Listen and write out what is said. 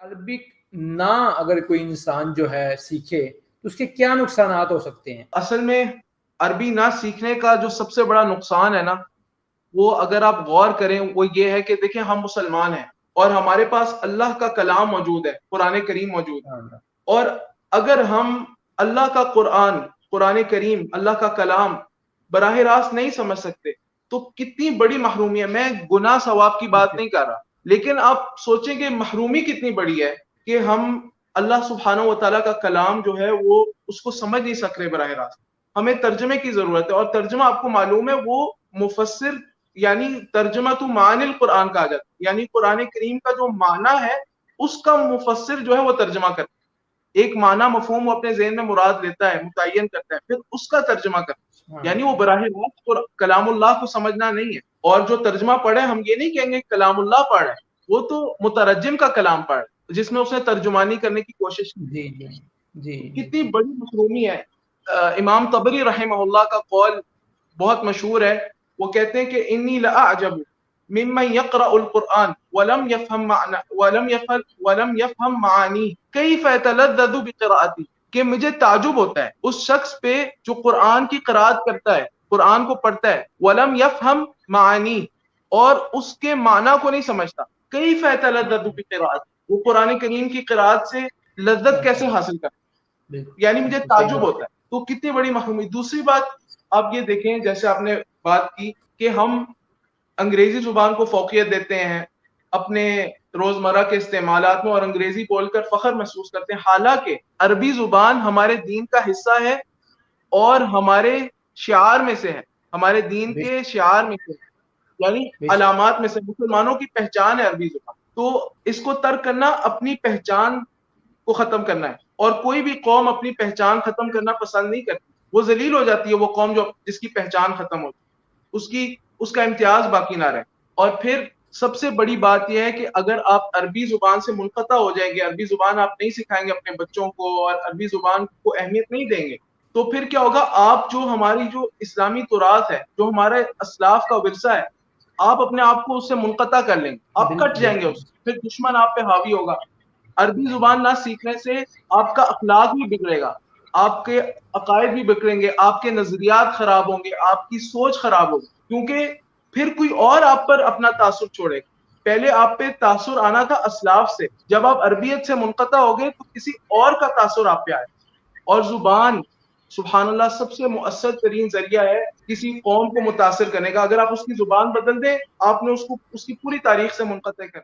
Arabic نہ اگر کوئی انسان جو ہے سیکھے تو اس کے کیا نقصانات ہو سکتے ہیں؟ اصل میں عربی نہ سیکھنے کا جو سب سے بڑا نقصان ہے نا، وہ اگر آپ غور کریں وہ یہ ہے کہ دیکھیں ہم مسلمان ہیں اور ہمارے پاس اللہ کا کلام موجود ہے، قرآن کریم موجود ہے، اور اگر ہم اللہ کا قرآن کریم، اللہ کا کلام براہ راست نہیں سمجھ سکتے تو کتنی بڑی محرومی ہے۔ میں گناہ ثواب کی بات نہیں کر رہا، لیکن آپ سوچیں کہ محرومی کتنی بڑی ہے کہ ہم اللہ سبحانہ و تعالیٰ کا کلام جو ہے وہ اس کو سمجھ نہیں سک رہے براہ راست۔ ہمیں ترجمے کی ضرورت ہے، اور ترجمہ آپ کو معلوم ہے وہ مفسر یعنی ترجمہ تو معنی القرآن کہا جاتا ہے، یعنی قرآن کریم کا جو معنی ہے اس کا مفسر جو ہے وہ ترجمہ کرتا ہے، ایک معنی مفہوم وہ اپنے ذہن میں مراد لیتا ہے، متعین کرتا ہے، پھر اس کا ترجمہ کرتا ہے، یعنی وہ براہ راست کلام اللہ کو سمجھنا نہیں ہے۔ اور جو ترجمہ پڑھے، ہم یہ نہیں کہیں گے کلام اللہ پڑھا ہے، وہ تو مترجم کا کلام پڑھا ہے جس میں اس نے ترجمانی کرنے کی کوشش کی۔ جی جی جی کتنی بڑی محرومی ہے۔ امام طبری رحمہ اللہ کا قول بہت مشہور ہے، وہ کہتے ہیں کہ انی لاعجب ممن یقرأ القرآن ولم يفهم معانی کیف یتلذذ بقراءتی، کہ مجھے تعجب ہوتا ہے اس شخص پہ جو قرآن کی قراءت کرتا ہے، قرآن کو پڑھتا ہے، ولم یفهم معانی، اور اس کے معنی کو نہیں سمجھتا، کیف یتلذذ بقراءتی، وہ قرآن کریم کی قراءت سے لذت کیسے حاصل کرتا ہے، یعنی مجھے تعجب ہوتا ہے۔ تو کتنی بڑی محرومی۔ دوسری بات آپ یہ دیکھیں، جیسے آپ نے بات کی کہ ہم انگریزی زبان کو فوقیت دیتے ہیں اپنے روزمرہ کے استعمالات میں، اور انگریزی بول کر فخر محسوس کرتے ہیں، حالانکہ عربی زبان ہمارے دین کا حصہ ہے اور ہمارے شعار میں سے ہے، ہمارے دین کے شعار میں سے ہے، یعنی علامات میں سے، مسلمانوں کی پہچان ہے عربی زبان۔ تو اس کو ترک کرنا اپنی پہچان کو ختم کرنا ہے، اور کوئی بھی قوم اپنی پہچان ختم کرنا پسند نہیں کرتی، وہ ذلیل ہو جاتی ہے وہ قوم جس کی پہچان ختم ہوتی، اس کا امتیاز باقی نہ رہے۔ اور پھر سب سے بڑی بات یہ ہے کہ اگر آپ عربی زبان سے منقطع ہو جائیں گے، عربی زبان آپ نہیں سکھائیں گے اپنے بچوں کو اور عربی زبان کو اہمیت نہیں دیں گے، تو پھر کیا ہوگا، آپ جو ہماری جو اسلامی تراث ہے، جو ہمارے اسلاف کا ورثہ ہے، آپ اپنے آپ کو اس سے منقطع کر لیں گے، آپ کٹ جائیں گے اس سے، پھر دشمن آپ پہ حاوی ہوگا۔ عربی زبان نہ سیکھنے سے آپ کا اخلاق بھی بگڑے گا، آپ کے عقائد بھی بگڑیں گے، آپ کے نظریات خراب ہوں گے، آپ کی سوچ خراب ہوگی، کیونکہ پھر کوئی اور آپ پر اپنا تاثر چھوڑے گا۔ پہلے آپ پہ تاثر آنا تھا اسلاف سے، جب آپ عربیت سے منقطع ہو گئے تو کسی اور کا تاثر آپ پہ آئے۔ اور زبان سبحان اللہ سب سے مؤثر ترین ذریعہ ہے کسی قوم کو متاثر کرنے کا۔ اگر آپ اس کی زبان بدل دیں، آپ نے اس کی پوری تاریخ سے منقطع کر